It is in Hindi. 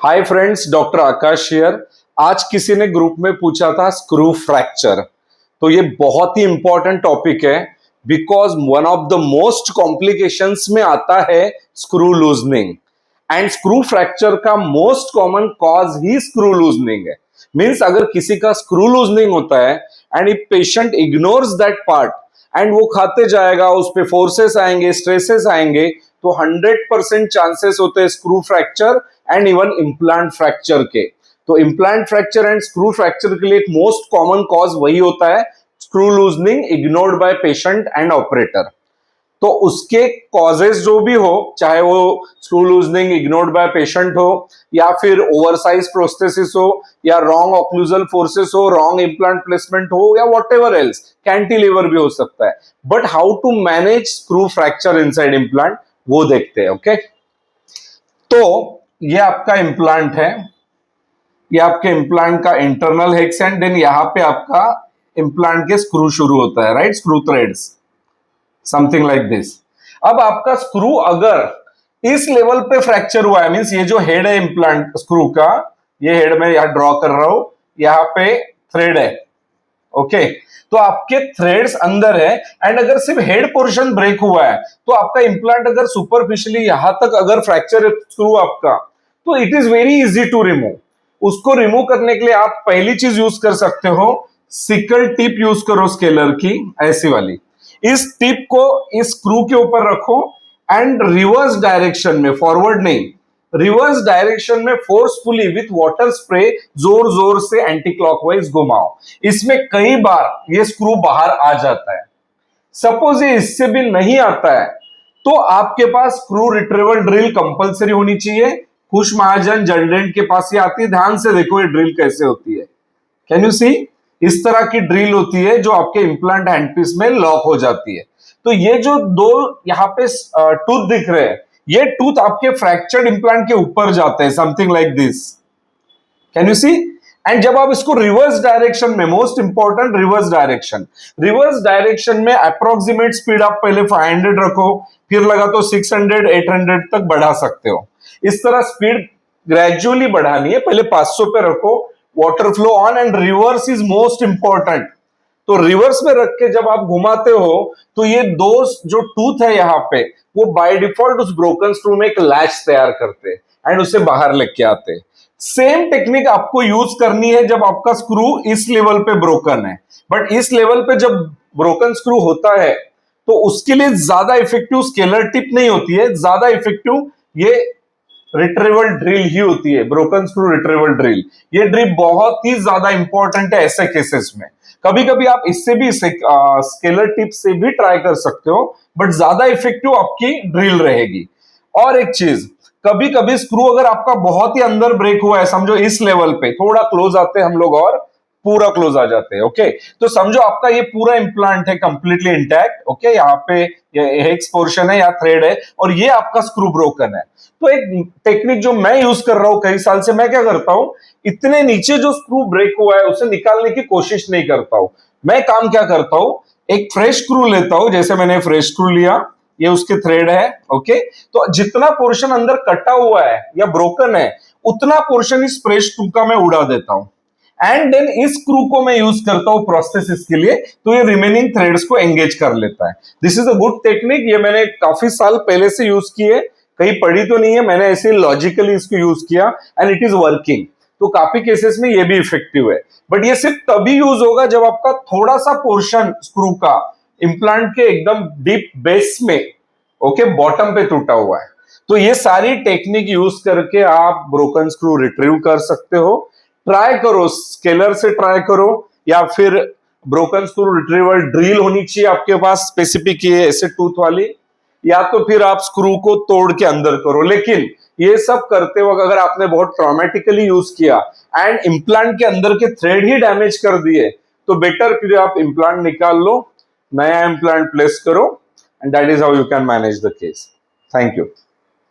Hi friends, doctor Akash here. आज किसी ने ग्रुप में पूछा था स्क्रू फ्रैक्चर। तो ये बहुत ही इंपॉर्टेंट टॉपिक है because one of the most complications में आता है screw loosening. And screw fracture का most common cause he screw loosening है। मींस अगर किसी का स्क्रू लूजनिंग होता है and if patient ignores that part and वो खाते जाएगा, उस पे फोर्सेस आएंगे, स्ट्रेसेस आएंगे, तो 100% चांसेस होते हैं screw fracture and even implant fracture के। तो implant fracture and screw fracture के लिए एक मोस्ट कॉमन कॉज वही होता है, screw loosening ignored bye patient and operator. तो उसके कॉजेस जो भी हो, चाहे वो screw loosening ignored bye patient हो या फिर ओवरसाइज प्रोस्थेसिस हो या रॉन्ग ऑक्लूजल फोर्सेस हो, रॉन्ग इम्प्लांट प्लेसमेंट हो या व्हाटएवर एल्स, कैंटिलीवर भी हो सकता है। But how to manage screw fracture inside implant वो देखते हैं। ओके, तो ये आपका इम्प्लांट है, ये आपके इम्प्लांट का इंटरनल हेक्स एंड देन यहां पे आपका इम्प्लांट के स्क्रू शुरू होता है, right, screw threads, something like this. अब आपका स्क्रू अगर इस लेवल पे फ्रैक्चर हुआ है, मींस ये जो हेड है इम्प्लांट स्क्रू का, ये हेड में यहां ड्रॉ कर रहा हूं, यहां पे थ्रेड है। ओके, तो आपके थ्रेड्स अंदर है एंड अगर सिर्फ हेड पोर्शन ब्रेक हुआ है तो आपका इंप्लांट अगर सुपरफिशियली यहां तक अगर फ्रैक्चर है स्क्रू आपका, तो it is very easy to remove. उसको रिमूव करने के लिए आप पहली चीज यूज कर सकते हो, सिकल टिप यूज करो स्केलर की, ऐसी वाली। इस टिप को इस स्क्रू के ऊपर रखो एंड रिवर्स डायरेक्शन में, फॉरवर्ड नहीं, रिवर्स डायरेक्शन में फोर्सफुली विथ वाटर स्प्रे जोर जोर से एंटी क्लॉकवाइज घुमाओ। इसमें कई बार ये स्क्रू बाहर आ जाता है। सपोज ये इससे भी नहीं आता है तो आपके पास स्क्रू रिट्रीवल ड्रिल कंपलसरी होनी चाहिए। खुश महाजन जनडेंट के पास ये आती है, ध्यान से देखो ये ड्रिल कैसे होती है। कैन यू सी, इस तरह की ड्रिल होती है जो आपके इंप्लांट हैंडपीस में लॉक हो जाती है। तो ये जो दो यहाँ पे टूथ दिख रहे हैं, ये टूथ आपके फ्रैक्चर्ड इंप्लांट के ऊपर जाते हैं, something like this. Can you see? And जब आप इसको रिवर्स डायरेक्शन में, मोस्ट इंपॉर्टेंट रिवर्स डायरेक्शन में अप्रोक्सीमेट स्पीड आप पहले 500 रखो, फिर लगा तो 600 800 तक बढ़ा सकते हो। इस तरह स्पीड ग्रेजुअली बढ़ानी है, पहले 500 पे रखो, water flow on and reverse is most important. तो रिवर्स में रख के जब आप घुमाते हो तो ये दो जो टूथ है यहाँ पे, वो बाय डिफॉल्ट उस ब्रोकन स्क्रू में एक लैच तैयार करते हैं एंड उसे बाहर लेके आते हैं। सेम टेक्निक आपको यूज करनी है जब आपका स्क्रू इस लेवल पे ब्रोकन है। बट इस लेवल पे जब ब्रोकन स्क्रू होता है तो उसके लिए ज्यादा इफेक्टिव स्केलर टिप नहीं होती है, ज्यादा इफेक्टिव ये रिट्रीवल ड्रिल ही होती है, ब्रोकन स्क्रू रिट्रीवल ड्रिल। ये ड्रिल बहुत ही ज्यादा इंपॉर्टेंट है ऐसे केसेस में। कभी कभी आप इससे भी स्केलर टिप से भी ट्राई कर सकते हो, बट ज्यादा इफेक्टिव आपकी ड्रिल रहेगी। और एक चीज, कभी कभी स्क्रू अगर आपका बहुत ही अंदर ब्रेक हुआ है, समझो इस लेवल पे, थोड़ा क्लोज आते हैं हम लोग और पूरा क्लोज आ जाते हैं। ओके, तो समझो आपका ये पूरा इंप्लांट है कंप्लीटली इंटैक्ट। ओके, यहाँ पे हेक्स पोर्शन है या थ्रेड है और ये आपका स्क्रू ब्रोकन है। तो एक टेक्निक जो मैं यूज कर रहा हूं कई साल से, मैं क्या करता हूं, इतने नीचे जो स्क्रू ब्रेक हुआ है उसे निकालने की कोशिश नहीं करता हूं। मैं काम क्या करता हूं, एक फ्रेश स्क्रू लेता हूं, जैसे मैंने फ्रेश स्क्रू लिया, ये उसके थ्रेड है। ओके, तो जितना पोर्शन अंदर कटा हुआ है या ब्रोकन है उतना पोर्शन इस फ्रेश स्क्रू का मैं उड़ा देता हूं एंड देन इस स्क्रू को मैं यूज करता हूं प्रोस्थेसिस के लिए, तो ये रिमेनिंग थ्रेड्स को एंगेज कर लेता है। This is a good technique, ये मैंने काफी साल पहले से यूज की है, कहीं पढ़ी तो नहीं है, मैंने ऐसे लॉजिकली इसको यूज किया एंड इट इज वर्किंग। तो काफी केसेस में ये भी इफेक्टिव है। बट ये सिर्फ तभी यूज होगा जब आपका थोड़ा सा पोर्शन स्क्रू का इंप्लांट के एकदम डीप बेस में, ओके, बॉटम पे टूटा हुआ है। तो ये सारी टेक्निक यूज करके आप ब्रोकन स्क्रू रिट्रीव कर सकते हो। ट्राई करो, स्केलर से ट्राई करो या फिर ब्रोकन स्क्रू रिट्रीवल ड्रिल होनी चाहिए आपके पास स्पेसिफिक, ये ऐसे टूथ वाली, या तो फिर आप स्क्रू को तोड़ के अंदर करो। लेकिन ये सब करते वक्त अगर आपने बहुत ट्रॉमेटिकली यूज किया एंड इम्प्लांट के अंदर के थ्रेड ही डैमेज कर दिए तो बेटर फिर आप इम्प्लांट निकाल लो, नया इम्प्लांट प्लेस करो and that is how you can manage the case. Thank you.